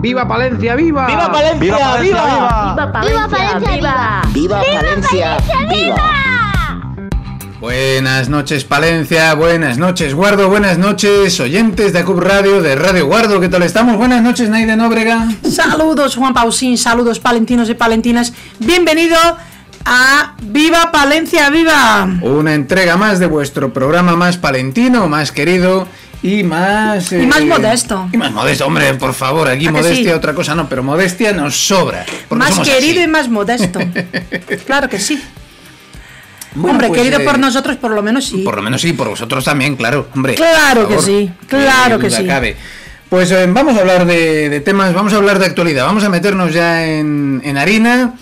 ¡Viva Palencia, viva! ¡Viva Palencia, viva! ¡Viva Palencia, viva! ¡Viva Palencia, viva! Buenas noches, Palencia, buenas noches, Guardo, buenas noches, oyentes de ACUP Radio, de Radio Guardo, ¿qué tal estamos? Buenas noches, Naide Nóbrega. Saludos, Juan Pausín, saludos, palentinos y palentinas. Bienvenido a Viva Palencia, viva. Una entrega más de vuestro programa más palentino, más querido y más... y más modesto. Y más modesto, hombre, por favor, aquí modestia, sí? Otra cosa no, pero modestia nos sobra. Más querido así. Y más modesto. Claro que sí. Bueno, hombre, pues, querido por nosotros, por lo menos sí. Por lo menos sí, por vosotros también, claro, hombre. Claro que sí, claro que sí. Cabe. Pues vamos a hablar de temas, vamos a hablar de actualidad, vamos a meternos ya en harina,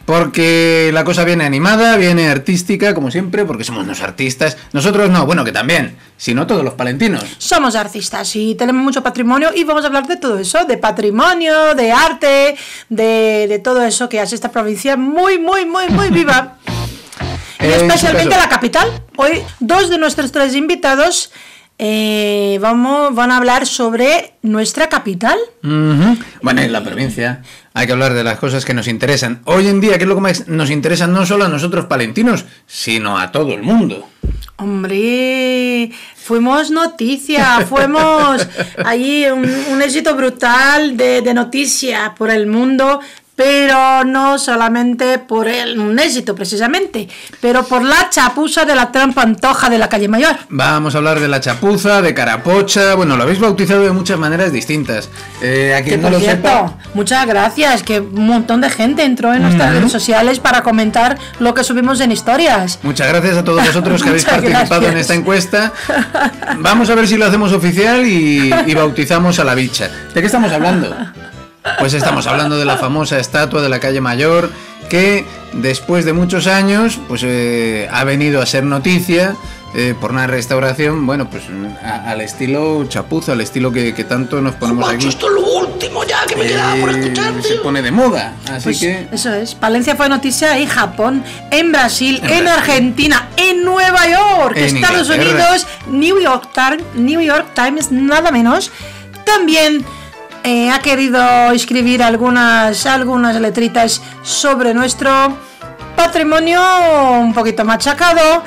porque la cosa viene animada, viene artística, como siempre, porque somos unos artistas. Nosotros no, bueno, que también, sino todos los palentinos. Somos artistas y tenemos mucho patrimonio y vamos a hablar de todo eso, de patrimonio, de arte, de todo eso que hace esta provincia muy, muy, muy, muy viva. Y especialmente la capital. Hoy 2 de nuestros 3 invitados van a hablar sobre nuestra capital. Bueno, en la provincia hay que hablar de las cosas que nos interesan. Hoy en día, ¿qué es lo que más nos interesa no solo a nosotros palentinos, sino a todo el mundo? Hombre, fuimos noticia, fuimos allí un éxito brutal de noticia por el mundo. Pero no solamente por un éxito precisamente, pero por la chapuza de la trampantoja de la calle Mayor. Vamos a hablar de la chapuza, de Carapocha, bueno, lo habéis bautizado de muchas maneras distintas. A quien no lo sepa... Muchas gracias, que un montón de gente entró en nuestras redes sociales para comentar lo que subimos en historias. Muchas gracias a todos vosotros que habéis participado en esta encuesta. Vamos a ver si lo hacemos oficial y bautizamos a la bicha. ¿De qué estamos hablando? Pues estamos hablando de la famosa estatua de la calle Mayor, que después de muchos años pues ha venido a ser noticia por una restauración, bueno, pues al estilo chapuza, al estilo que tanto nos ponemos aquí. Esto es lo último ya que me quedaba por escuchar, tío. Se pone de moda, así pues que... Eso es, Palencia fue noticia en Japón, en Brasil, en Argentina, en Nueva York, en Estados Unidos, New York Times, nada menos. También... ha querido escribir algunas letritas sobre nuestro patrimonio un poquito machacado,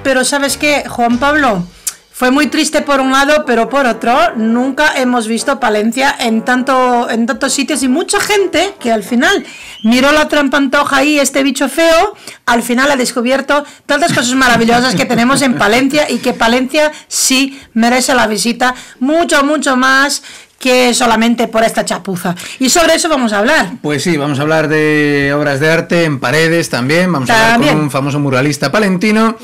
pero ¿sabes qué, Juan Pablo? Fue muy triste por un lado, pero por otro, nunca hemos visto Palencia en tantos sitios y mucha gente que al final miró la trampantoja ahí, este bicho feo, al final ha descubierto tantas cosas maravillosas que tenemos en Palencia y que Palencia sí merece la visita, mucho, mucho más que solamente por esta chapuza. Y sobre eso vamos a hablar. Pues sí, vamos a hablar de obras de arte en paredes también. Vamos a hablar con un famoso muralista palentino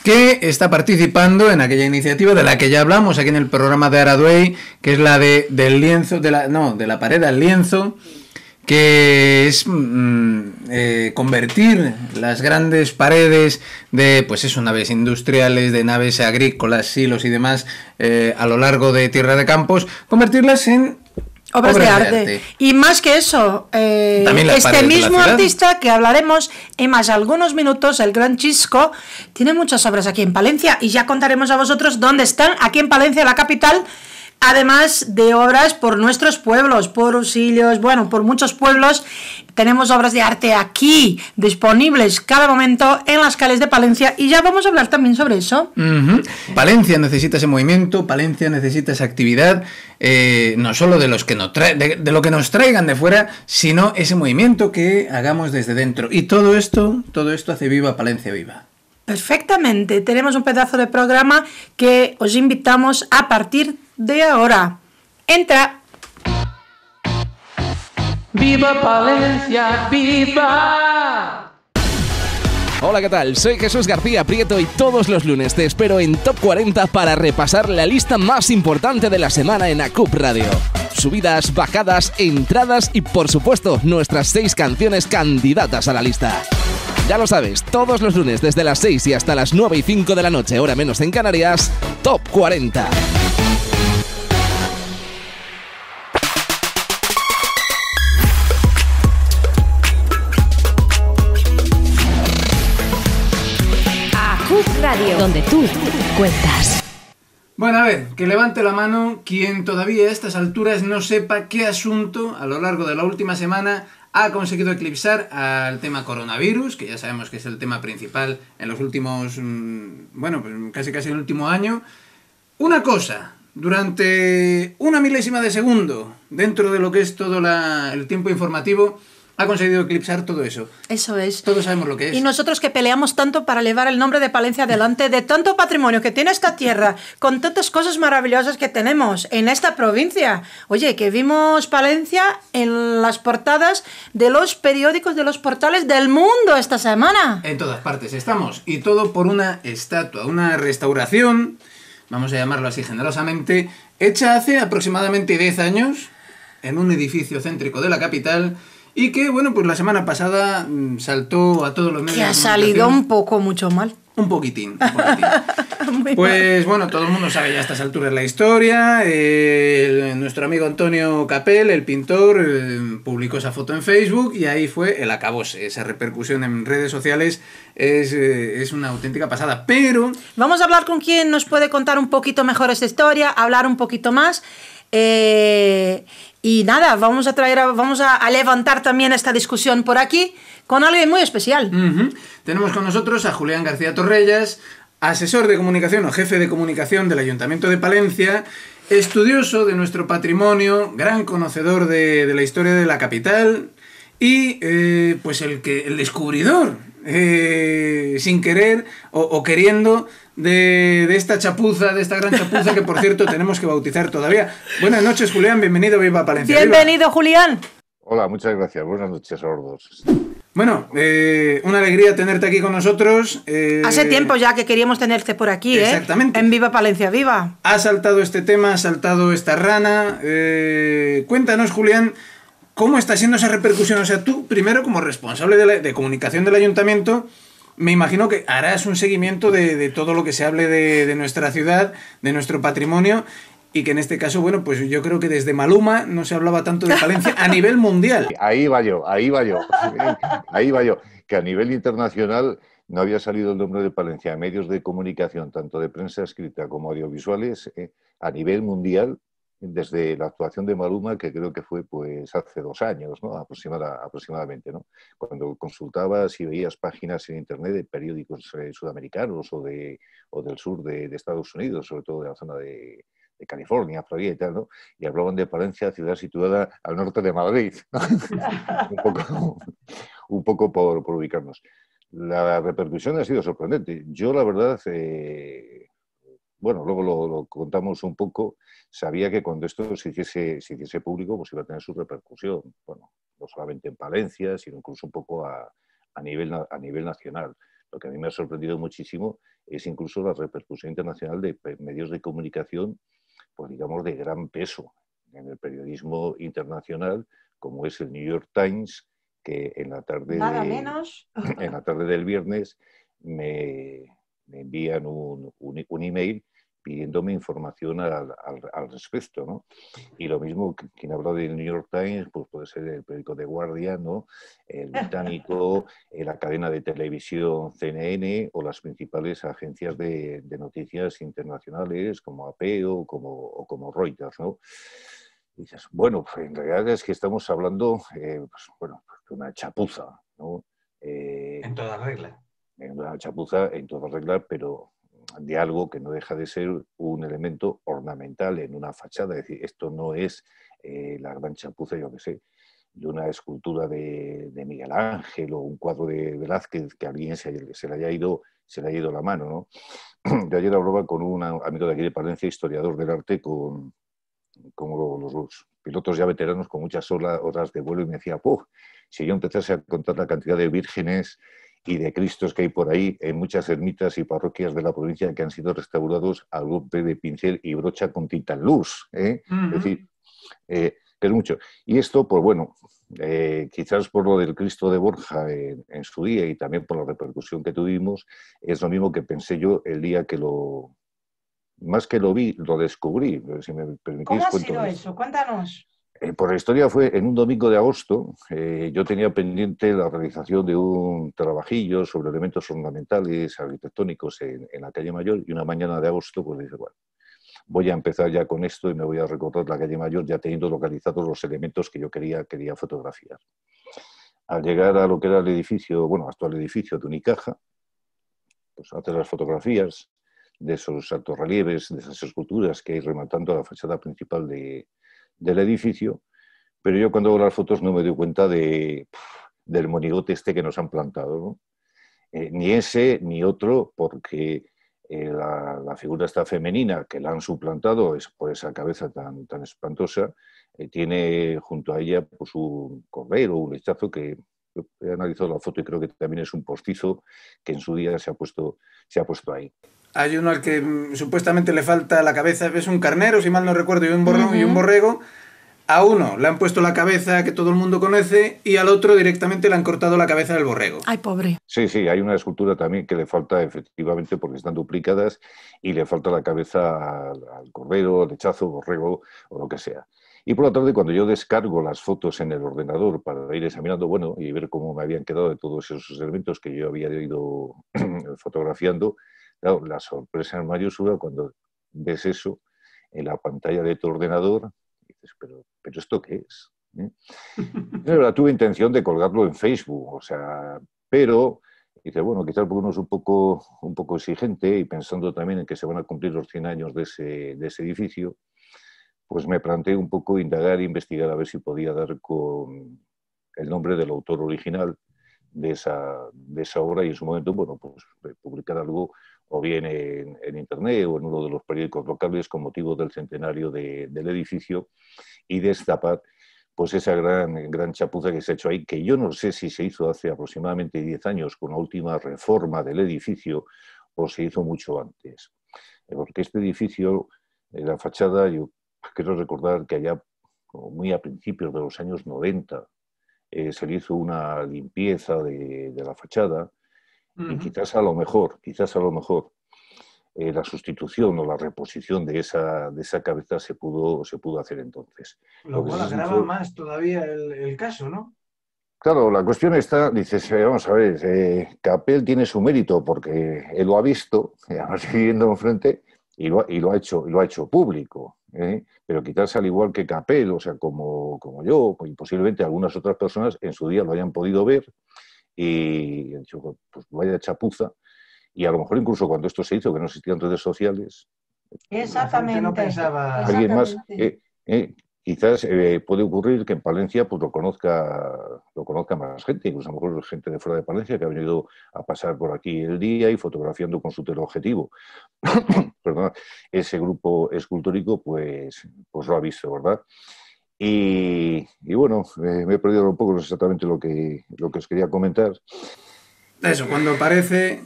que está participando en aquella iniciativa de la que ya hablamos aquí en el programa de Araduey, que es la del lienzo, de la pared al lienzo, que es convertir las grandes paredes de, pues eso, naves industriales, de naves agrícolas, silos y demás, a lo largo de Tierra de Campos, convertirlas en obras de arte. Y más que eso, este mismo artista que hablaremos en más algunos minutos, el gran Chisco, tiene muchas obras aquí en Palencia y ya contaremos a vosotros dónde están, aquí en Palencia, la capital. Además de obras por nuestros pueblos, por Usillos, bueno, por muchos pueblos, tenemos obras de arte aquí, disponibles cada momento en las calles de Palencia, y ya vamos a hablar también sobre eso. Palencia necesita ese movimiento, Palencia necesita esa actividad, no solo de los que de lo que nos traigan de fuera, sino ese movimiento que hagamos desde dentro. Y todo esto hace viva Palencia viva. Perfectamente, tenemos un pedazo de programa que os invitamos a partir de ahora. Entra. ¡Viva Palencia, viva! Hola, ¿qué tal? Soy Jesús García Prieto y todos los lunes te espero en Top 40 para repasar la lista más importante de la semana en ACUP Radio. Subidas, bajadas, entradas y, por supuesto, nuestras 6 canciones candidatas a la lista. Ya lo sabes, todos los lunes desde las 6 y hasta las 9 y 5 de la noche, hora menos en Canarias, Top 40. ACUP Radio, donde tú cuentas. Bueno, a ver, que levante la mano quien todavía a estas alturas no sepa qué asunto a lo largo de la última semana ha conseguido eclipsar al tema coronavirus, que ya sabemos que es el tema principal en los últimos, bueno, pues casi el último año. Una cosa, durante una milésima de segundo, dentro de lo que es todo el tiempo informativo, ha conseguido eclipsar todo eso. Eso es. Todos sabemos lo que es. Y nosotros que peleamos tanto para llevar el nombre de Palencia adelante, de tanto patrimonio que tiene esta tierra, con tantas cosas maravillosas que tenemos en esta provincia. Oye, que vimos Palencia en las portadas de los periódicos, de los portales del mundo esta semana. En todas partes estamos. Y todo por una estatua, una restauración, vamos a llamarlo así generosamente, hecha hace aproximadamente 10 años en un edificio céntrico de la capital. Y que, bueno, pues la semana pasada saltó a todos los medios. Que ha salido un poco mucho mal. Un poquitín. Pues bueno, todo el mundo sabe ya a estas alturas la historia. Nuestro amigo Antonio Capel, el pintor, publicó esa foto en Facebook y ahí fue el acabose. Esa repercusión en redes sociales es una auténtica pasada. Pero vamos a hablar con quien nos puede contar un poquito mejor esta historia, hablar un poquito más. Y nada, vamos a levantar también esta discusión por aquí con alguien muy especial. Tenemos con nosotros a Julián García Torrellas, asesor de comunicación o jefe de comunicación del Ayuntamiento de Palencia, estudioso de nuestro patrimonio, gran conocedor de la historia de la capital y pues el descubridor, sin querer o queriendo, de esta chapuza, de esta gran chapuza que, por cierto, tenemos que bautizar todavía. Buenas noches, Julián, bienvenido, viva Palencia. Bienvenido, viva. Julián. Hola, muchas gracias, buenas noches a los dos. Bueno, una alegría tenerte aquí con nosotros. Hace tiempo ya que queríamos tenerte por aquí, exactamente. En Viva Palencia Viva. Ha saltado este tema, ha saltado esta rana. Cuéntanos, Julián, ¿cómo está siendo esa repercusión? O sea, tú, primero, como responsable de comunicación del Ayuntamiento, me imagino que harás un seguimiento de todo lo que se hable de nuestra ciudad, de nuestro patrimonio, y que en este caso, bueno, pues yo creo que desde Maluma no se hablaba tanto de Palencia a nivel mundial. Ahí va yo, que a nivel internacional no había salido el nombre de Palencia en medios de comunicación, tanto de prensa escrita como audiovisuales, a nivel mundial, desde la actuación de Maluma, que creo que fue pues hace 2 años, ¿no? aproximadamente, ¿no? Cuando consultabas y veías páginas en internet de periódicos sudamericanos o del sur de Estados Unidos, sobre todo de la zona de California, Florida y tal, ¿no? Y hablaban de Palencia, ciudad situada al norte de Madrid, ¿no? un poco por ubicarnos. La repercusión ha sido sorprendente. Yo, la verdad, bueno, luego lo contamos un poco, sabía que cuando esto se hiciese público, pues iba a tener su repercusión, bueno, no solamente en Palencia, sino incluso un poco a nivel nacional. Lo que a mí me ha sorprendido muchísimo es incluso la repercusión internacional de medios de comunicación, pues digamos, de gran peso en el periodismo internacional, como es el New York Times, que en la tarde, en la tarde del viernes me envían un email pidiéndome información al respecto, ¿no? Y lo mismo, quien habla del New York Times, pues puede ser el periódico The Guardian, ¿no? El británico, la cadena de televisión CNN o las principales agencias de noticias internacionales como AP o como Reuters, ¿no? Y dices, bueno, pues en realidad es que estamos hablando, pues, bueno, de una chapuza, ¿no? En toda regla. Una chapuza en toda regla, pero de algo que no deja de ser un elemento ornamental en una fachada. Es decir, esto no es la gran chapuza, yo que sé, de una escultura de Miguel Ángel o un cuadro de Velázquez que a alguien se le haya ido la mano, ¿no? Yo ayer hablaba con un amigo de aquí de Palencia, historiador del arte, con los pilotos ya veteranos con muchas horas de vuelo, y me decía, si yo empezase a contar la cantidad de vírgenes y de Cristos que hay por ahí en muchas ermitas y parroquias de la provincia que han sido restaurados al golpe de pincel y brocha con tinta en luz, Es decir, que es mucho. Y esto, pues bueno, quizás por lo del Cristo de Borja en su día y también por la repercusión que tuvimos, es lo mismo que pensé yo el día que más que lo vi, lo descubrí. Si me permitís, ¿cómo ha sido eso? Cuéntanos. Por la historia fue en un domingo de agosto. Yo tenía pendiente la realización de un trabajillo sobre elementos ornamentales arquitectónicos en la calle Mayor, y una mañana de agosto pues dije, bueno, voy a empezar ya con esto y me voy a recorrer la calle Mayor ya teniendo localizados los elementos que yo quería fotografiar. Al llegar a lo que era el edificio, bueno, actual edificio de Unicaja, pues hacer las fotografías de esos altos relieves, de esas esculturas que hay rematando la fachada principal del edificio, pero yo cuando hago las fotos no me doy cuenta del monigote este que nos han plantado, ¿no? Ni ese ni otro, porque la figura esta femenina que la han suplantado es por esa cabeza tan espantosa, tiene junto a ella pues un cordero, un lechazo que he analizado la foto y creo que también es un postizo que en su día se ha puesto ahí. Hay uno al que supuestamente le falta la cabeza, es un carnero, si mal no recuerdo, y un borrego. A uno le han puesto la cabeza que todo el mundo conoce y al otro directamente le han cortado la cabeza del borrego. Ay, pobre. Sí, hay una escultura también que le falta efectivamente porque están duplicadas y le falta la cabeza al cordero, al lechazo, borrego o lo que sea. Y por la tarde, cuando yo descargo las fotos en el ordenador para ir examinando, bueno, y ver cómo me habían quedado de todos esos elementos que yo había ido fotografiando, claro, la sorpresa en mayúscula cuando ves eso en la pantalla de tu ordenador, dices, pero ¿esto qué es? De verdad, tuve intención de colgarlo en Facebook, o sea, pero dice, bueno, quizás porque uno es un poco exigente y pensando también en que se van a cumplir los 100 años de ese edificio, pues me planteé un poco indagar e investigar a ver si podía dar con el nombre del autor original de esa obra y en su momento, bueno, pues publicar algo o bien en internet o en uno de los periódicos locales con motivo del centenario del edificio y destapar pues esa gran chapuza que se ha hecho ahí, que yo no sé si se hizo hace aproximadamente 10 años con la última reforma del edificio o se hizo mucho antes. Porque este edificio, la fachada, yo quiero recordar que allá, como muy a principios de los años 90, se le hizo una limpieza de la fachada y quizás a lo mejor la sustitución o la reposición de esa cabeza se pudo hacer entonces. Lo cual agrava más todavía el caso, ¿no? Claro, la cuestión está, dices, vamos a ver, Capel tiene su mérito porque él lo ha visto, además viviendo enfrente, y lo ha hecho público. Pero quizás al igual que Capel, o sea, como yo, y posiblemente algunas otras personas en su día lo hayan podido ver y han dicho, pues vaya chapuza. Y a lo mejor incluso cuando esto se hizo, que no existían redes sociales, Exactamente. No pensaba... alguien más, quizás puede ocurrir que en Palencia pues lo conozca más gente, incluso a lo mejor gente de fuera de Palencia que ha venido a pasar por aquí el día y fotografiando con su teleobjetivo. Perdón, ese grupo escultórico pues lo ha visto, ¿verdad? Y bueno, me he perdido un poco exactamente lo que os quería comentar. Eso, cuando aparece,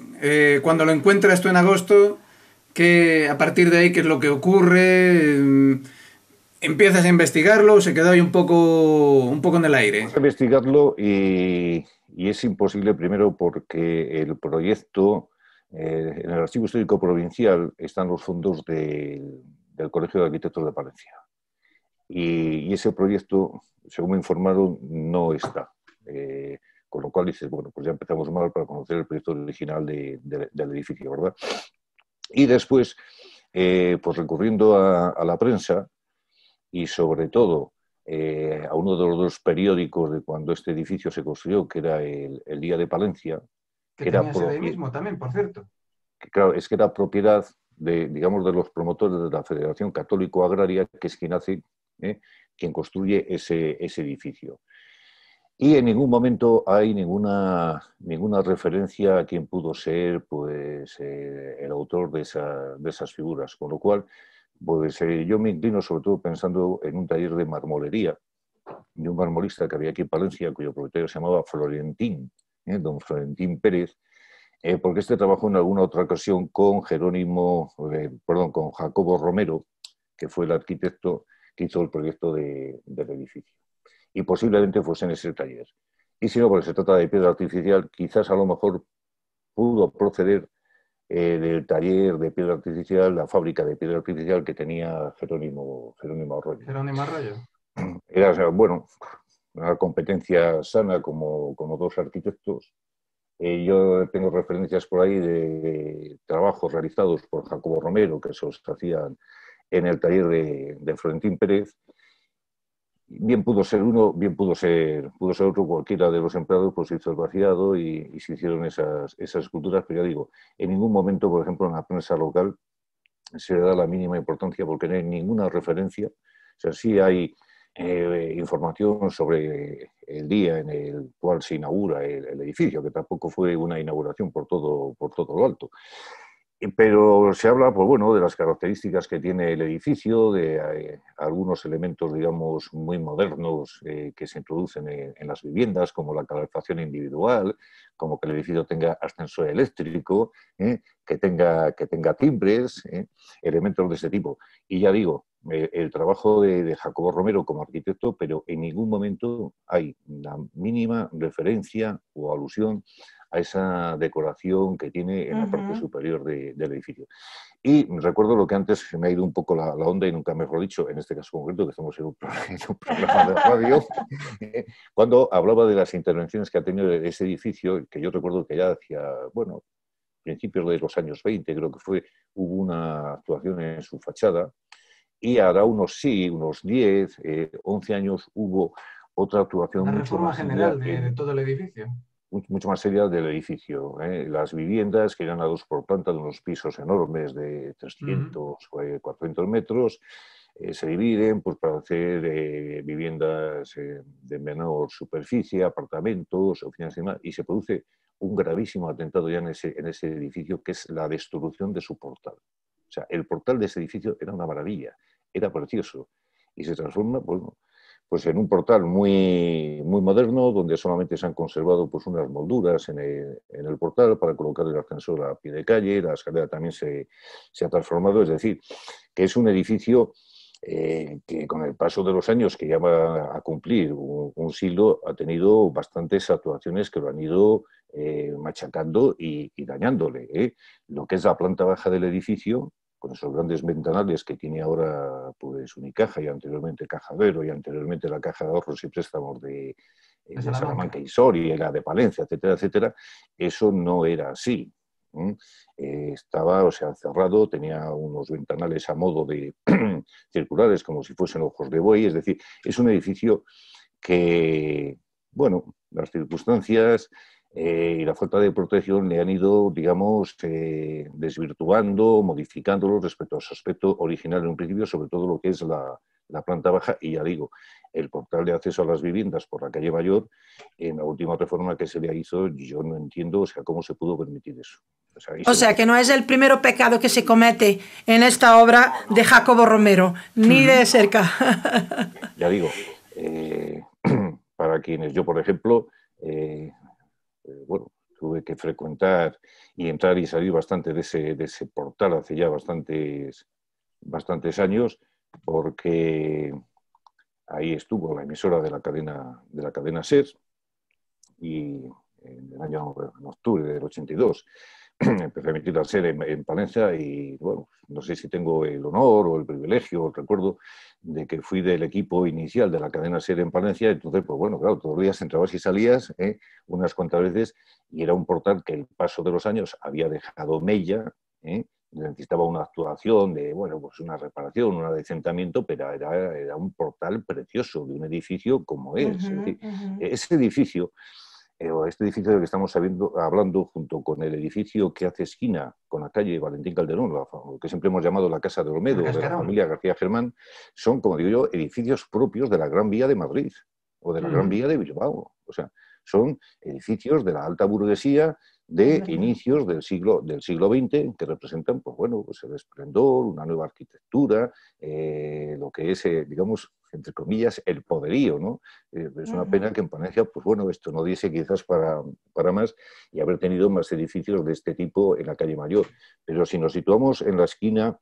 cuando lo encuentras tú en agosto, que a partir de ahí, ¿qué es lo que ocurre? Empiezas a investigarlo, se quedó ahí un poco en el aire. Vamos a investigarlo y es imposible primero porque el proyecto, en el Archivo Histórico Provincial están los fondos del Colegio de Arquitectos de Palencia. Y ese proyecto, según me informaron, no está. Con lo cual dices, bueno, pues ya empezamos mal para conocer el proyecto original del edificio, ¿verdad? Y después, pues recurriendo a la prensa y sobre todo a uno de los dos periódicos de cuando este edificio se construyó, que era el Día de Palencia. Que tenía ese mismo también, por cierto. Que, claro, es que era propiedad de los promotores de la Federación Católico Agraria, que es quien construye ese edificio. Y en ningún momento hay ninguna referencia a quién pudo ser pues, el autor de esas figuras. Con lo cual, pues, yo me inclino sobre todo pensando en un taller de marmolería de un marmolista que había aquí en Palencia, cuyo propietario se llamaba Florentín, don Florentín Pérez, porque este trabajó en alguna otra ocasión con con Jacobo Romero, que fue el arquitecto que hizo el proyecto del edificio. Y posiblemente fuese en ese taller. Y si no, porque se trata de piedra artificial, quizás a lo mejor pudo proceder del taller de piedra artificial, la fábrica de piedra artificial que tenía Jerónimo Arroyo. Jerónimo Arroyo. Era, bueno, una competencia sana como dos arquitectos. Yo tengo referencias por ahí de trabajos realizados por Jacobo Romero, que se los hacían en el taller de Florentín Pérez. Bien pudo ser uno, bien pudo ser otro, cualquiera de los empleados, pues se hizo el vaciado y se hicieron esas esculturas, pero ya digo, en ningún momento, por ejemplo, en la prensa local se le da la mínima importancia porque no hay ninguna referencia. O sea, sí hay información sobre el día en el cual se inaugura el edificio, que tampoco fue una inauguración por todo lo alto. Pero se habla, pues bueno, de las características que tiene el edificio, de algunos elementos, digamos, muy modernos que se introducen en las viviendas, como la calefacción individual, como que el edificio tenga ascensor eléctrico, que tenga timbres, elementos de ese tipo. Y ya digo, el trabajo de Jacobo Romero como arquitecto, pero en ningún momento hay la mínima referencia o alusión a esa decoración que tiene en la parte superior del edificio. Y recuerdo lo que antes se me ha ido un poco la onda y nunca mejor dicho, en este caso concreto, que estamos en un programa de radio, cuando hablaba de las intervenciones que ha tenido ese edificio, que yo recuerdo que ya hacia, bueno, principios de los años 20, creo que fue, hubo una actuación en su fachada, y ahora unos 10, 11 años hubo otra actuación. Una reforma general de todo el edificio. Mucho más seria del edificio. Las viviendas, que eran a 2 por planta, de unos pisos enormes de 300, 400 metros, se dividen pues, para hacer viviendas de menor superficie, apartamentos, oficinas y demás, y se produce un gravísimo atentado ya en ese edificio, que es la destrucción de su portal. O sea, el portal de ese edificio era una maravilla, era precioso, y se transforma, bueno, pues en un portal muy, muy moderno, donde solamente se han conservado pues, unas molduras en el portal para colocar el ascensor a pie de calle, la escalera también se ha transformado, es decir, que es un edificio que con el paso de los años, que ya va a cumplir un siglo, ha tenido bastantes actuaciones que lo han ido machacando y dañándole. Lo que es la planta baja del edificio, con esos grandes ventanales que tiene ahora pues Unicaja y anteriormente Caja Vero y anteriormente la Caja de Ahorros y Préstamos de Salamanca y Soria y la de Palencia, etcétera, etcétera, eso no era así. Estaba, o sea, cerrado, tenía unos ventanales a modo de circulares, como si fuesen ojos de buey, es decir, es un edificio que, bueno, las circunstancias y la falta de protección le han ido, digamos, desvirtuando, modificándolo respecto a su aspecto original en un principio, sobre todo lo que es la planta baja, y ya digo, el portal de acceso a las viviendas por la calle Mayor, en la última reforma que se le hizo, yo no entiendo, o sea, cómo se pudo permitir eso. O sea, que no es el primer pecado que se comete en esta obra de Jacobo Romero, ni de cerca. Ya digo, para quienes yo, por ejemplo, bueno, tuve que frecuentar y entrar y salir bastante de ese portal hace ya bastantes años, porque ahí estuvo la emisora de la cadena SER, y en el año en octubre del 82 empecé a emitir la SER en Palencia, y bueno, no sé si tengo el honor o el privilegio o el recuerdo de que fui del equipo inicial de la cadena SER en Palencia. Entonces, pues bueno, claro, todos los días entrabas y salías unas cuantas veces, y era un portal que el paso de los años había dejado mella, necesitaba una actuación de, bueno, pues una reparación, un adecentamiento, pero era un portal precioso de un edificio como es. Es decir, ese edificio, este edificio del que estamos hablando, junto con el edificio que hace esquina con la calle Valentín Calderón, lo que siempre hemos llamado la Casa de Olmedo, de la familia García Germán, son, como digo yo, edificios propios de la Gran Vía de Madrid o de la Gran Vía de Bilbao. O sea, son edificios de la alta burguesía de inicios del siglo XX, que representan, pues bueno, pues el esplendor, una nueva arquitectura, lo que es, digamos, entre comillas, el poderío, ¿no? Es una pena que en Palencia, pues bueno, esto no diese quizás para más, y haber tenido más edificios de este tipo en la calle Mayor. Pero si nos situamos en la esquina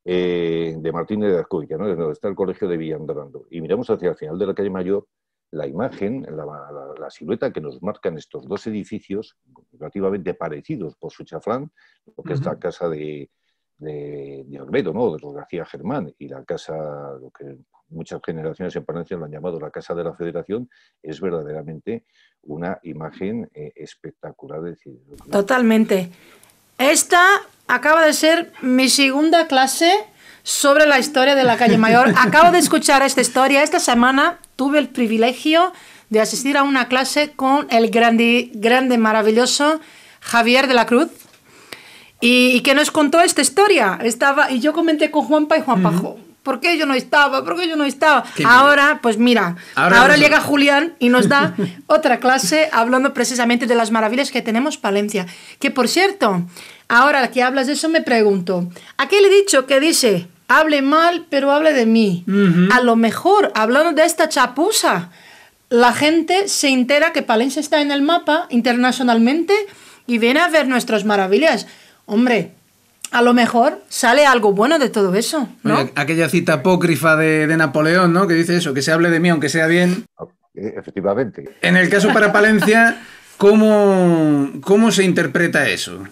de Martínez de Azcóitia, ¿no? Donde está el colegio de Villandrando, y miramos hacia el final de la calle Mayor, la imagen, la silueta que nos marcan estos dos edificios, relativamente parecidos por su chaflán, lo que es la casa de Olmedo, ¿no?, de los García Germán, y la casa, lo que muchas generaciones en Palencia lo han llamado la Casa de la Federación, es verdaderamente una imagen espectacular. Es decir, totalmente. Esta acaba de ser mi segunda clase sobre la historia de la calle Mayor. Acabo de escuchar esta historia. Esta semana tuve el privilegio de asistir a una clase con el grande, maravilloso Javier de la Cruz, y que nos contó esta historia. Y yo comenté con Juanpa y Juanpa, ¿por qué yo no estaba? ¿Por qué yo no estaba? Ahora, pues mira, ahora llega Julián y nos da otra clase hablando precisamente de las maravillas que tenemos Palencia. Que, por cierto, ahora que hablas de eso me pregunto, aquel dicho que dice, hable mal, pero hable de mí. A lo mejor, hablando de esta chapuza, la gente se entera que Palencia está en el mapa internacionalmente y viene a ver nuestras maravillas. Hombre, a lo mejor sale algo bueno de todo eso, ¿no? Oye, aquella cita apócrifa de Napoleón, ¿no? Que dice eso, que se hable de mí aunque sea bien. Efectivamente. En el caso para Palencia, ¿cómo se interpreta eso?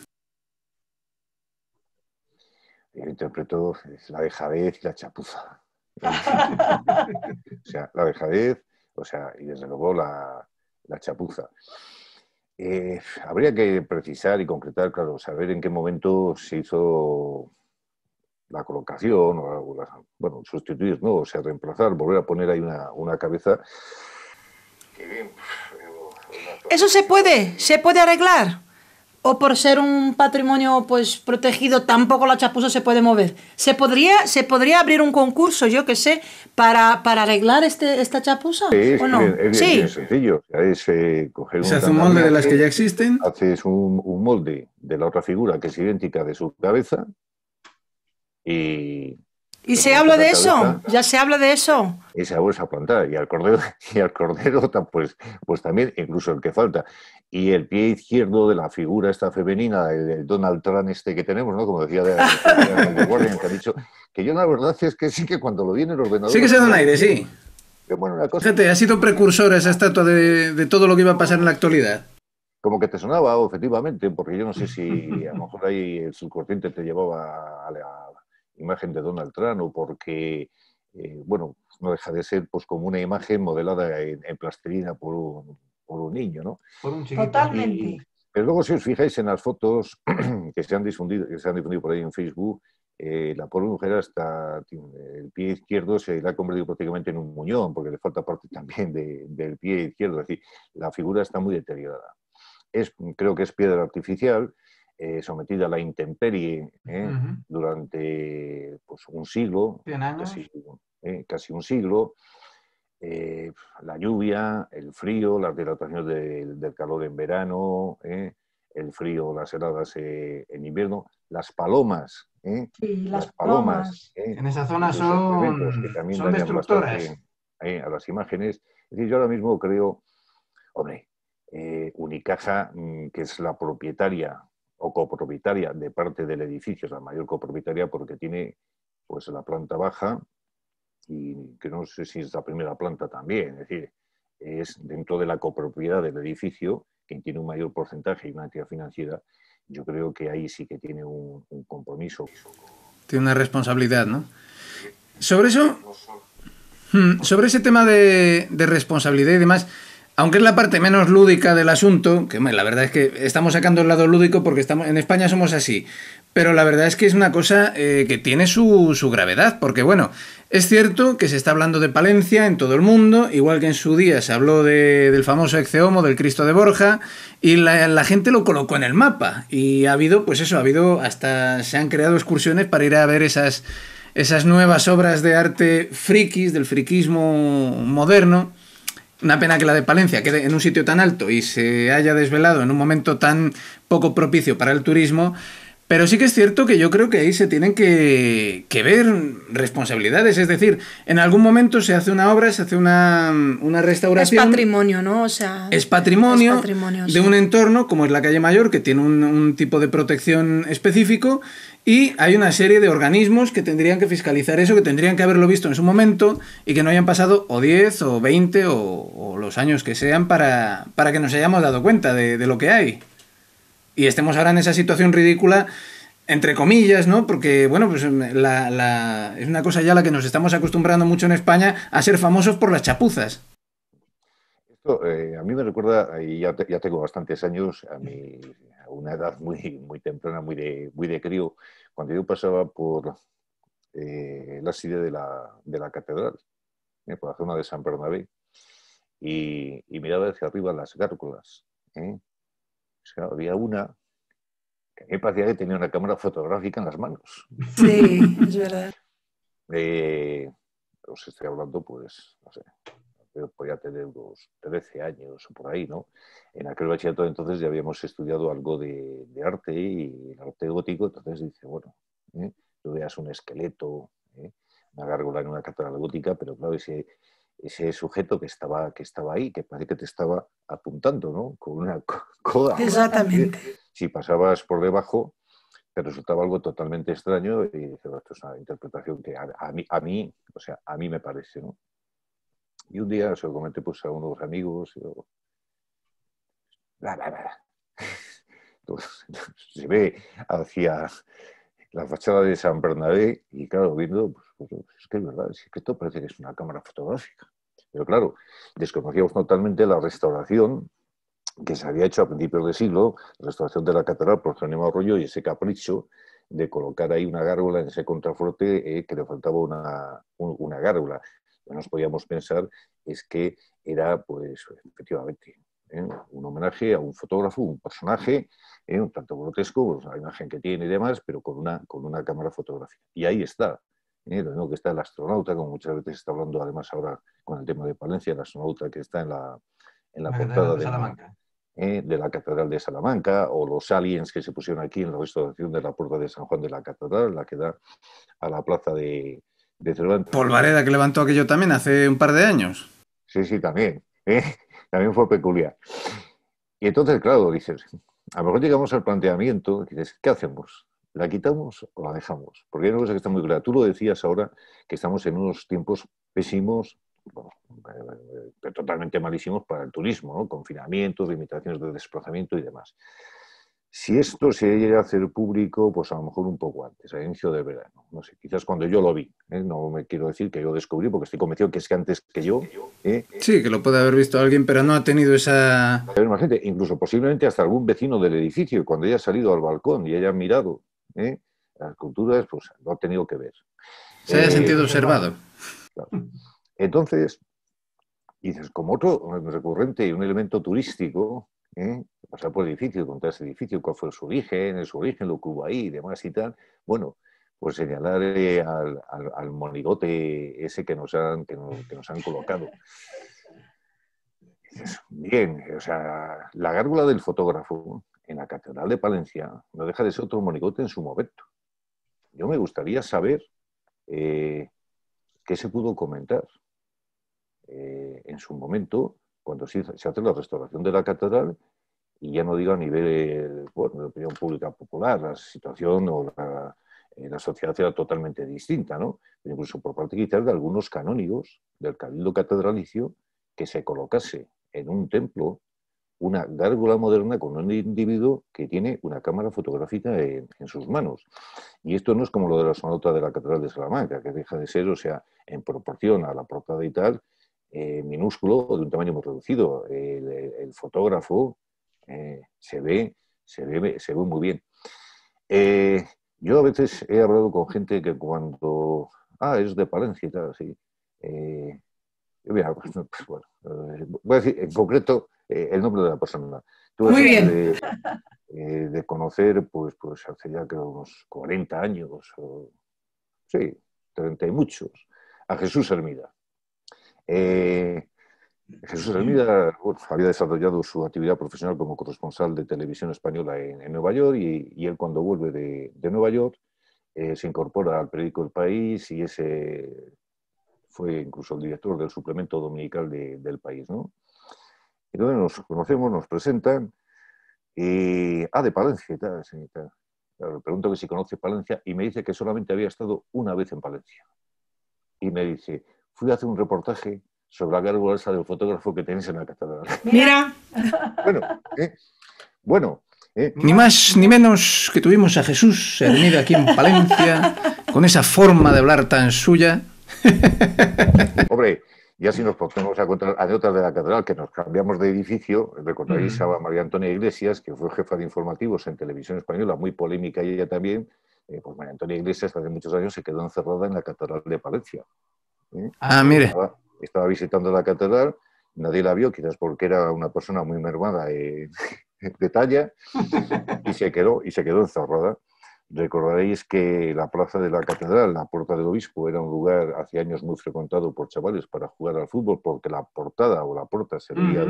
Yo interpreto la dejadez y la chapuza. O sea, la dejadez, y desde luego la chapuza. Habría que precisar y concretar, claro, saber en qué momento se hizo la colocación, sustituir, ¿no? O sea, reemplazar, volver a poner ahí una cabeza. ¿Eso se puede arreglar? ¿O por ser un patrimonio pues protegido tampoco la chapuza se puede mover? ¿Se podría abrir un concurso, yo qué sé, para arreglar esta chapuza? Es, ¿o no? es sencillo. Es coger ¿Se hace un molde de las que ya existen? Haces un molde de la otra figura que es idéntica de su cabeza ¿Y se habla de eso? ¿Ya se habla de eso? Y se vuelve a plantar. Y al cordero pues también, incluso el que falta. Y el pie izquierdo de la figura esta femenina, de Donald Trump que tenemos, ¿no? Como decía de Guardian, que ha dicho, que yo la verdad es que sí que cuando lo vi en el ordenador... Sí que se da un aire, sí. Bueno, una cosa... Fíjate, ha sido precursor esa estatua de todo lo que iba a pasar en la actualidad. Como que te sonaba, efectivamente, porque yo no sé si a lo mejor ahí el subconsciente te llevaba a la imagen de Donald Trump, o porque, no deja de ser pues como una imagen modelada en plastilina por un niño, ¿no? Por un chiquito. Totalmente. Pero luego, si os fijáis en las fotos que se han difundido por ahí en Facebook, la pobre mujer hasta el pie izquierdo se la ha convertido prácticamente en un muñón, porque le falta parte también del pie izquierdo. Es decir, la figura está muy deteriorada. Creo que es piedra artificial, sometida a la intemperie durante pues, un siglo, 100 años. Casi un siglo. La lluvia, el frío, las dilataciones del calor en verano, el frío, las heladas en invierno, las palomas. Sí, las palomas. En esa zona son destructoras. A las imágenes. Es decir, yo ahora mismo creo, Unicaja, que es la propietaria o copropietaria de parte del edificio, es la mayor copropietaria porque tiene pues la planta baja y que no sé si es la primera planta también, es decir, es dentro de la copropiedad del edificio quien tiene un mayor porcentaje y una entidad financiera. Yo creo que ahí sí que tiene un compromiso. Tiene una responsabilidad, ¿no? Sobre ese tema de responsabilidad y demás, aunque es la parte menos lúdica del asunto, que la verdad es que estamos sacando el lado lúdico porque en España somos así, pero la verdad es que es una cosa que tiene su gravedad, porque bueno, es cierto que se está hablando de Palencia en todo el mundo, igual que en su día se habló del famoso Ecce Homo, del Cristo de Borja, y la gente lo colocó en el mapa, y ha habido hasta se han creado excursiones para ir a ver esas nuevas obras de arte frikis, del friquismo moderno. Una pena que la de Palencia quede en un sitio tan alto y se haya desvelado en un momento tan poco propicio para el turismo, pero sí que es cierto que yo creo que ahí se tienen que ver responsabilidades, es decir, en algún momento se hace una obra, se hace una restauración. Es patrimonio, ¿no? O sea, es patrimonio sí. De un entorno como es la calle Mayor, que tiene un tipo de protección específico. Y hay una serie de organismos que tendrían que fiscalizar eso, que tendrían que haberlo visto en su momento y que no hayan pasado o 10 o 20 o los años que sean para que nos hayamos dado cuenta de lo que hay. Y estemos ahora en esa situación ridícula, entre comillas, ¿no? Porque, bueno, pues es una cosa ya a la que nos estamos acostumbrando mucho en España, a ser famosos por las chapuzas. Esto a mí me recuerda, y ya tengo bastantes años, a una edad muy, muy temprana, muy de crío, cuando yo pasaba por el ábside de la catedral, por la zona de San Bernabé, y miraba hacia arriba las gárgolas. O sea, había una que a mí me parecía que tenía una cámara fotográfica en las manos. Sí, es verdad. Os estoy hablando, pues, no sé, yo podía tener unos 13 años o por ahí, ¿no? En aquel bachillerato entonces ya habíamos estudiado algo de arte y el arte gótico, entonces dice, bueno, tú veas un esqueleto, una gárgola en una catedral gótica, pero claro, ese sujeto que estaba ahí, que parece que te estaba apuntando, ¿no? Con una coda. Exactamente. Si pasabas por debajo, te resultaba algo totalmente extraño y dices, esto es una interpretación que a mí me parece, ¿no? Y un día se lo comenté pues, a unos amigos y yo, se ve hacia la fachada de San Bernabé y claro, viendo, pues, es que es verdad, es que esto parece que es una cámara fotográfica. Pero claro, desconocíamos totalmente la restauración que se había hecho a principios de siglo, la restauración de la catedral por Jerónimo Arroyo y ese capricho de colocar ahí una gárgola en ese contrafuerte que le faltaba una gárgola. Lo que nos podíamos pensar es que era, pues, efectivamente, un homenaje a un fotógrafo, un personaje, un tanto grotesco, pues, la imagen que tiene y demás, pero con una cámara fotográfica. Y ahí está. Lo mismo que está el astronauta, como muchas veces se está hablando además ahora con el tema de Palencia, el astronauta que está en la portada de la Catedral de Salamanca, o los aliens que se pusieron aquí en la restauración de la Puerta de San Juan de la Catedral, la que da a la plaza de Cervantes. Polvareda, que levantó aquello también hace un par de años. Sí, también. También fue peculiar. Y entonces, claro, dices, a lo mejor llegamos al planteamiento, dices, ¿qué hacemos? ¿La quitamos o la dejamos? Porque hay una cosa que está muy clara. Tú lo decías ahora, que estamos en unos tiempos pésimos, bueno, totalmente malísimos para el turismo, ¿no? Confinamientos, limitaciones de desplazamiento y demás. Si esto se llega a hacer público, pues a lo mejor un poco antes, al inicio del verano. No sé, quizás cuando yo lo vi. No me quiero decir que yo descubrí, porque estoy convencido que es que antes que yo. Sí, que lo puede haber visto alguien, pero no ha tenido esa... Más gente, incluso posiblemente hasta algún vecino del edificio, cuando haya salido al balcón y haya mirado las esculturas, pues lo ha tenido que ver. Se haya sentido observado. Claro. Entonces, dices, como otro recurrente y un elemento turístico, pasar por el edificio, contar ese edificio, cuál fue su origen, lo que hubo ahí y demás y tal, bueno, pues señalar al monigote ese que nos han colocado. Dices, bien, o sea, la gárgola del fotógrafo en la Catedral de Palencia no deja de ser otro monigote en su momento. Yo me gustaría saber qué se pudo comentar en su momento cuando se hace la restauración de la catedral, y ya no digo a nivel de opinión pública popular, la situación o la sociedad era totalmente distinta, ¿no? Pero incluso por parte quizás de algunos canónigos del Cabildo Catedralicio, que se colocase en un templo una gárgola moderna con un individuo que tiene una cámara fotográfica en sus manos. Y esto no es como lo de la sonata de la Catedral de Salamanca, que deja de ser, o sea, en proporción a la portada y tal, minúsculo o de un tamaño muy reducido. El fotógrafo se ve muy bien. Yo a veces he hablado con gente que cuando... es de Palencia y tal, sí. Mira, pues, bueno, voy a decir en concreto el nombre de la persona. Tuve muy bien. De conocer, pues hace ya creo unos 40 años, sí, 30 y muchos, a Jesús Hermida. Jesús Hermida había desarrollado su actividad profesional como corresponsal de televisión española en Nueva York y él cuando vuelve de Nueva York se incorpora al periódico El País y ese fue incluso el director del suplemento dominical del País, ¿no? Entonces nos conocemos, nos presentan y de Palencia y tal, sí, tal. Claro, le pregunto que si conoce Palencia y me dice que solamente había estado una vez en Palencia. Y me dice, fui a hacer un reportaje sobre la gárgola esa del fotógrafo que tenéis en la catedral. Mira. Bueno. Ni más ni menos que tuvimos a Jesús Hermida aquí en Palencia, con esa forma de hablar tan suya. Hombre, ya si nos ponemos a contar anécdotas de la catedral, que nos cambiamos de edificio, recordaréis a María Antonia Iglesias, que fue jefa de informativos en Televisión Española, muy polémica ella también, pues María Antonia Iglesias hace muchos años se quedó encerrada en la Catedral de Palencia. Mire. Estaba visitando la catedral, nadie la vio, quizás porque era una persona muy mermada de talla, y se quedó encerrada. Recordaréis que la plaza de la catedral, la Puerta del Obispo, era un lugar hace años muy frecuentado por chavales para jugar al fútbol, porque la portada o la puerta servía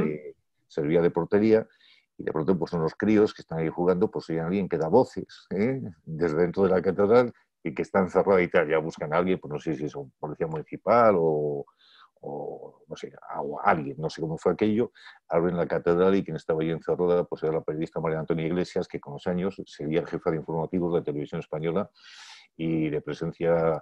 de portería, y de pronto pues unos críos que están ahí jugando, pues oyen a alguien que da voces desde dentro de la catedral y que está encerrada y tal. Ya buscan a alguien, pues no sé si es un policía municipal o no sé, a alguien, no sé cómo fue aquello, abren la catedral y quien estaba ahí encerrada pues era la periodista María Antonia Iglesias, que con los años sería jefa de informativos de Televisión Española y de presencia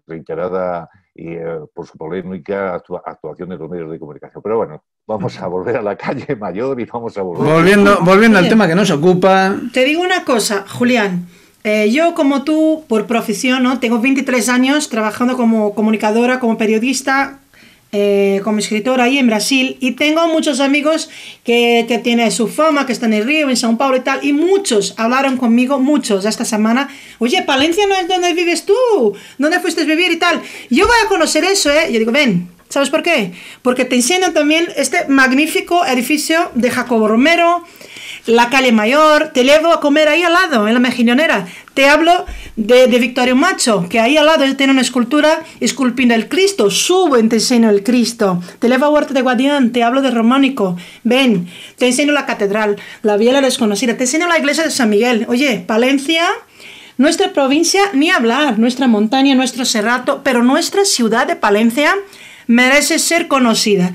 reiterada y por su polémica actuación en los medios de comunicación. Pero bueno, vamos a volver a la calle Mayor y vamos a volver... Volviendo al tema que nos ocupa... Te digo una cosa, Julián. Yo, como tú, por profesión, ¿no? Tengo 23 años trabajando como comunicadora, como periodista, como escritora ahí en Brasil, y tengo muchos amigos que tienen su fama, que están en Río, en São Paulo y tal, y muchos hablaron conmigo, muchos esta semana: oye, Palencia no es donde vives tú, ¿dónde fuiste a vivir y tal? Yo voy a conocer eso, Yo digo, ven, ¿sabes por qué? Porque te enseñan también este magnífico edificio de Jacobo Romero, la calle Mayor, te llevo a comer ahí al lado, en la Mejillonera. Te hablo de Victorio Macho, que ahí al lado tiene una escultura esculpiendo el Cristo. Subo y te enseño el Cristo. Te llevo a Huerta de Guadián, te hablo de Románico. Ven, te enseño la catedral, la Villa Desconocida, te enseño la iglesia de San Miguel. Oye, Palencia, nuestra provincia, ni hablar, nuestra montaña, nuestro cerrato, pero nuestra ciudad de Palencia merece ser conocida.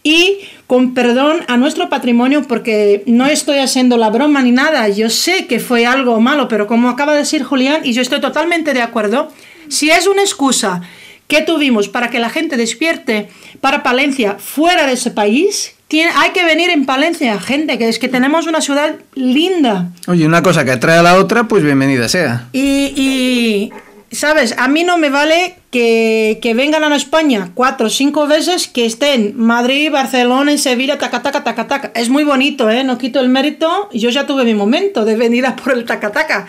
Y con perdón a nuestro patrimonio, porque no estoy haciendo la broma ni nada, yo sé que fue algo malo, pero como acaba de decir Julián, y yo estoy totalmente de acuerdo, si es una excusa que tuvimos para que la gente despierte para Palencia fuera de ese país, hay que venir en Palencia, gente, que es que tenemos una ciudad linda. Oye, una cosa que atrae a la otra, pues bienvenida sea. Y ¿sabes? A mí no me vale que vengan a España 4 o 5 veces, que estén Madrid, Barcelona, en Sevilla, taca, taca, taca, taca. Es muy bonito, no quito el mérito. Yo ya tuve mi momento de venir a por el taca, taca,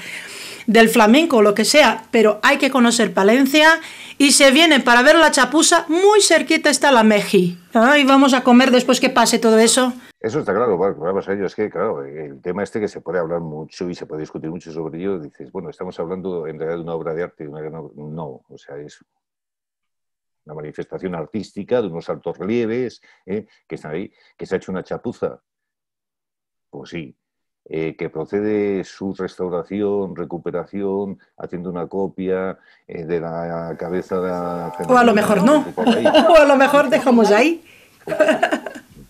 del flamenco, lo que sea. Pero hay que conocer Palencia y se viene para ver la chapuza. Muy cerquita está la Meji. Y vamos a comer después que pase todo eso. Eso está claro, vamos a ello. Es que, claro, el tema que se puede hablar mucho y se puede discutir mucho sobre ello, dices, bueno, estamos hablando en realidad de una obra de arte, no, o sea, es una manifestación artística de unos altos relieves que están ahí, que se ha hecho una chapuza, pues sí, que procede su restauración, recuperación, haciendo una copia de la cabeza de la... O a lo mejor no, o a lo mejor dejamos ahí.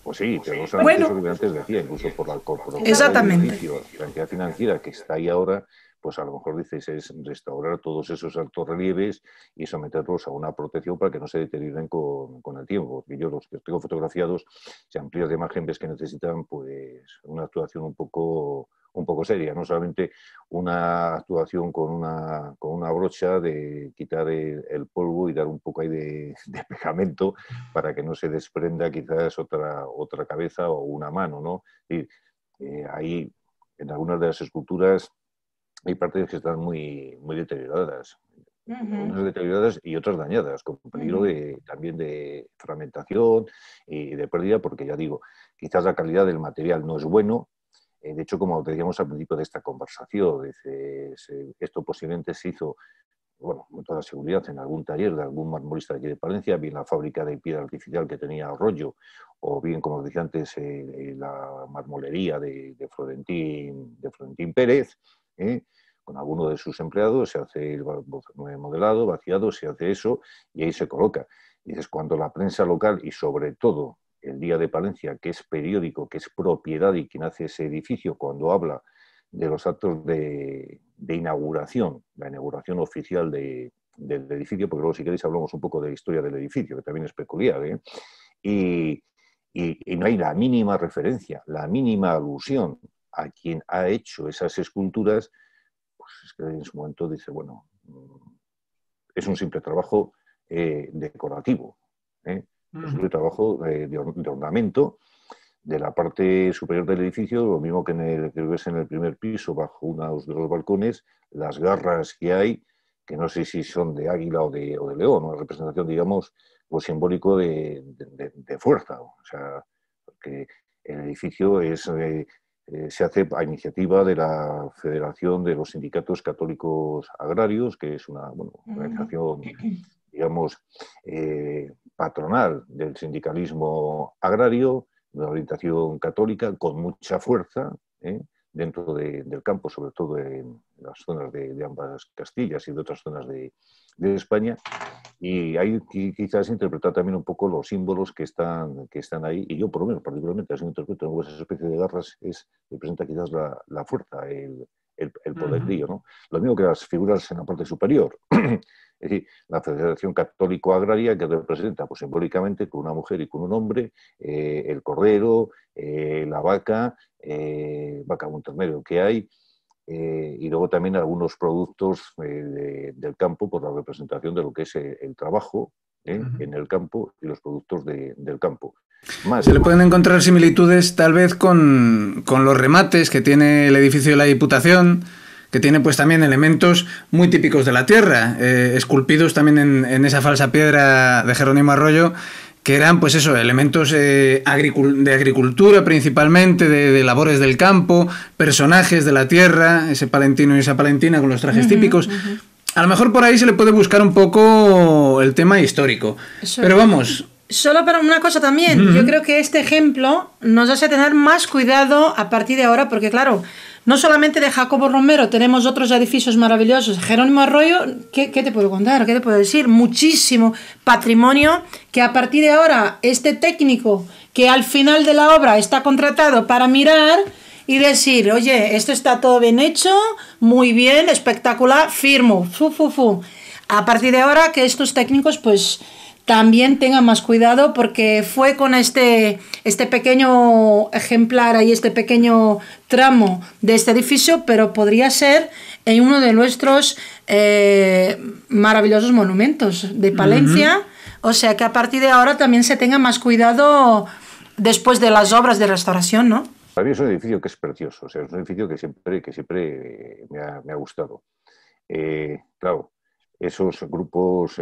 Pues sí, pero solamente eso que antes decía, incluso por la corporación, exactamente, la entidad financiera que está ahí ahora, pues a lo mejor dices es restaurar todos esos altos relieves y someterlos a una protección para que no se deterioren con el tiempo. Porque yo los que tengo fotografiados, si amplías de imagen ves que necesitan pues una actuación un poco seria, no solamente una actuación con una brocha de quitar el polvo y dar un poco ahí de pegamento para que no se desprenda quizás otra cabeza o una mano, ¿no? Y ahí en algunas de las esculturas hay partes que están muy, muy deterioradas. Unas deterioradas y otras dañadas, con peligro también de fragmentación y de pérdida, porque ya digo, quizás la calidad del material no es bueno. De hecho, como decíamos al principio de esta conversación, esto posiblemente se hizo, bueno, con toda seguridad, en algún taller de algún marmolista de aquí de Palencia, bien la fábrica de piedra artificial que tenía Arroyo, o bien, como os decía antes, la marmolería de Florentín Pérez, con alguno de sus empleados, se hace el modelado, vaciado, se hace eso y ahí se coloca. Y dices, cuando la prensa local y sobre todo el Día de Palencia, que es periódico, que es propiedad y quien hace ese edificio, cuando habla de los actos de inauguración, la inauguración oficial del edificio, porque luego si queréis hablamos un poco de la historia del edificio, que también es peculiar, y no hay la mínima referencia, la mínima alusión a quien ha hecho esas esculturas, pues es que en su momento dice, bueno, es un simple trabajo decorativo, es un trabajo de ornamento, de la parte superior del edificio, lo mismo que ves en el primer piso, bajo uno de los balcones, las garras que hay, que no sé si son de águila o de león, una representación, digamos, pues simbólico de fuerza. O sea, porque el edificio se hace a iniciativa de la Federación de los Sindicatos Católicos Agrarios, que es una organización, digamos, patronal del sindicalismo agrario, de orientación católica, con mucha fuerza, dentro del campo, sobre todo en las zonas de ambas Castillas y de otras zonas de España. Y ahí quizás interpretar también un poco los símbolos que están ahí, y yo por lo menos particularmente así interpreto esa especie de garras, representa quizás la fuerza, el poderío, ¿no? Lo mismo que las figuras en la parte superior. Es decir, la Federación Católico Agraria, que representa pues, simbólicamente con una mujer y con un hombre, el cordero, la vaca intermedio que hay, y luego también algunos productos del campo por la representación de lo que es el trabajo en el campo y los productos del campo. Se le pueden encontrar similitudes tal vez con los remates que tiene el edificio de la Diputación, que tiene pues también elementos muy típicos de la tierra, esculpidos también en esa falsa piedra de Jerónimo Arroyo, que eran pues eso, elementos de agricultura principalmente, de labores del campo, personajes de la tierra, ese palentino y esa palentina con los trajes típicos. A lo mejor por ahí se le puede buscar un poco el tema histórico, pero vamos... Solo para una cosa también, yo creo que este ejemplo nos hace tener más cuidado a partir de ahora, porque claro, no solamente de Jacobo Romero tenemos otros edificios maravillosos. Jerónimo Arroyo, ¿qué te puedo contar? ¿Qué te puedo decir? Muchísimo patrimonio que a partir de ahora este técnico que al final de la obra está contratado para mirar y decir, oye, esto está todo bien hecho, muy bien, espectacular, firmo, A partir de ahora que estos técnicos pues también tengan más cuidado, porque fue con este pequeño ejemplar y este pequeño tramo de este edificio, pero podría ser en uno de nuestros maravillosos monumentos de Palencia. O sea que a partir de ahora también se tenga más cuidado después de las obras de restauración, ¿no? Para mí es un edificio que es precioso, o sea, es un edificio que siempre me ha gustado. Claro, esos grupos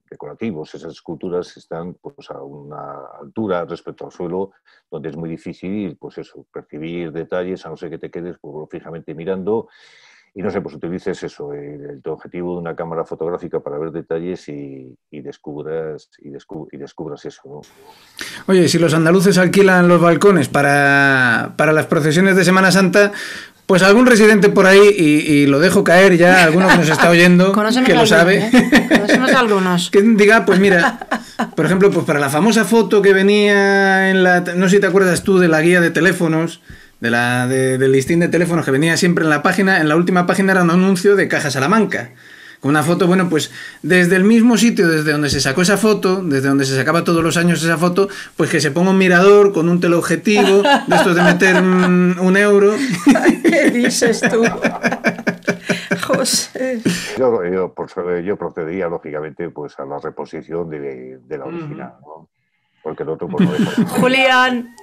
decorativos, esas esculturas están pues, a una altura respecto al suelo donde es muy difícil pues eso, percibir detalles, a no ser que te quedes pues, fijamente mirando y no sé, pues utilices eso, tu objetivo de una cámara fotográfica para ver detalles y descubras eso, ¿no? Oye, si los andaluces alquilan los balcones para las procesiones de Semana Santa, pues algún residente por ahí, y lo dejo caer ya, alguno que nos está oyendo, que lo sabe, conocemos algunos. Que diga, pues mira, por ejemplo, pues para la famosa foto que venía no sé si te acuerdas tú de la guía de teléfonos, del listín de teléfonos que venía siempre en la página, en la última página era un anuncio de Caja Salamanca. Con una foto, bueno, pues desde el mismo sitio, desde donde se sacó esa foto, desde donde se sacaba todos los años esa foto, pues que se ponga un mirador con un teleobjetivo, de estos de meter un euro. ¿Qué dices tú? José. Yo procedería, lógicamente, pues a la reposición de la original, ¿no? Porque el otro pues, no es... Julián,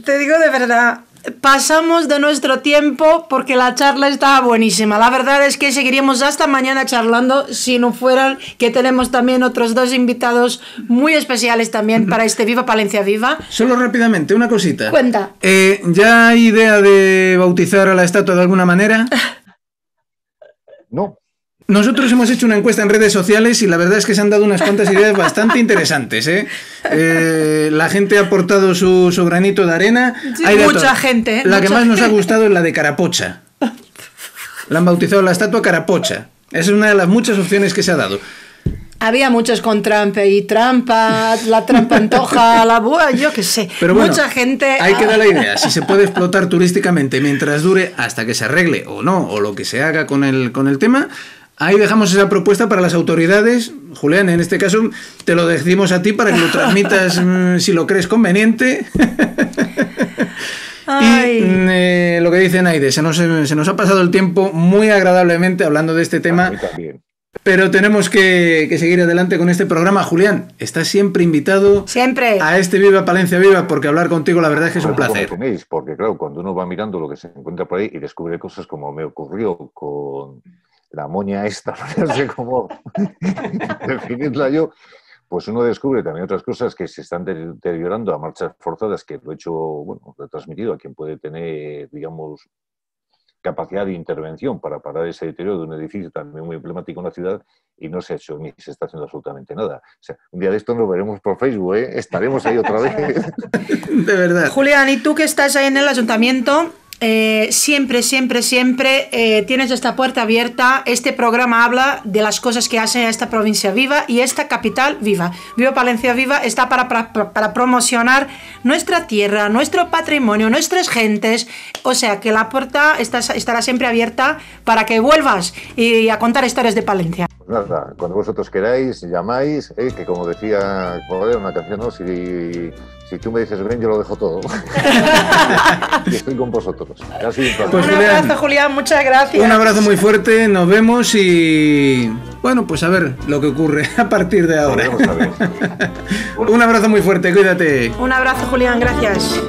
te digo de verdad, pasamos de nuestro tiempo porque la charla estaba buenísima. La verdad es que seguiríamos hasta mañana charlando si no fueran que tenemos también otros dos invitados muy especiales también para este Viva Palencia Viva. Solo rápidamente, una cosita. Cuenta. ¿Ya hay idea de bautizar a la estatua de alguna manera? No. Nosotros hemos hecho una encuesta en redes sociales y la verdad es que se han dado unas cuantas ideas bastante interesantes, la gente ha aportado su granito de arena. Sí, mucha gente. La que más nos ha gustado es la de Carapocha. La han bautizado la estatua Carapocha. Esa es una de las muchas opciones que se ha dado. Había muchos con trampa y trampa, la trampa antoja, la búa, yo qué sé. Pero bueno, mucha gente... Ahí queda la idea. Si se puede explotar turísticamente mientras dure hasta que se arregle o no, o lo que se haga con el tema... Ahí dejamos esa propuesta para las autoridades. Julián, en este caso te lo decimos a ti para que lo transmitas si lo crees conveniente. Y lo que dice Naide, se nos ha pasado el tiempo muy agradablemente hablando de este tema. Pero tenemos que seguir adelante con este programa. Julián, estás siempre invitado siempre a este Viva Palencia Viva, porque hablar contigo la verdad es que es un placer. Tenéis, porque claro, cuando uno va mirando lo que se encuentra por ahí y descubre cosas como me ocurrió con la moña esta, no sé cómo definirla yo, pues uno descubre también otras cosas que se están deteriorando a marchas forzadas, que lo he hecho, bueno, lo he transmitido a quien puede tener, digamos, capacidad de intervención para parar ese deterioro de un edificio también muy emblemático en la ciudad, y no se ha hecho ni se está haciendo absolutamente nada. O sea, un día de esto nos veremos por Facebook, ¿eh? Estaremos ahí otra vez. De verdad. Julián, y tú que estás ahí en el ayuntamiento, siempre tienes esta puerta abierta. Este programa habla de las cosas que hace esta provincia viva y esta capital viva. Viva Palencia Viva está para promocionar nuestra tierra, nuestro patrimonio, nuestras gentes. O sea que la puerta estará siempre abierta para que vuelvas y a contar historias de Palencia. Pues nada, cuando vosotros queráis, llamáis, que como decía una canción, ¿no? Si tú me dices ven, yo lo dejo todo. Y estoy con vosotros. Pues un abrazo, Julián, muchas gracias. Un abrazo muy fuerte, nos vemos y bueno, pues a ver lo que ocurre a partir de ahora. Un abrazo muy fuerte, cuídate. Un abrazo, Julián, gracias.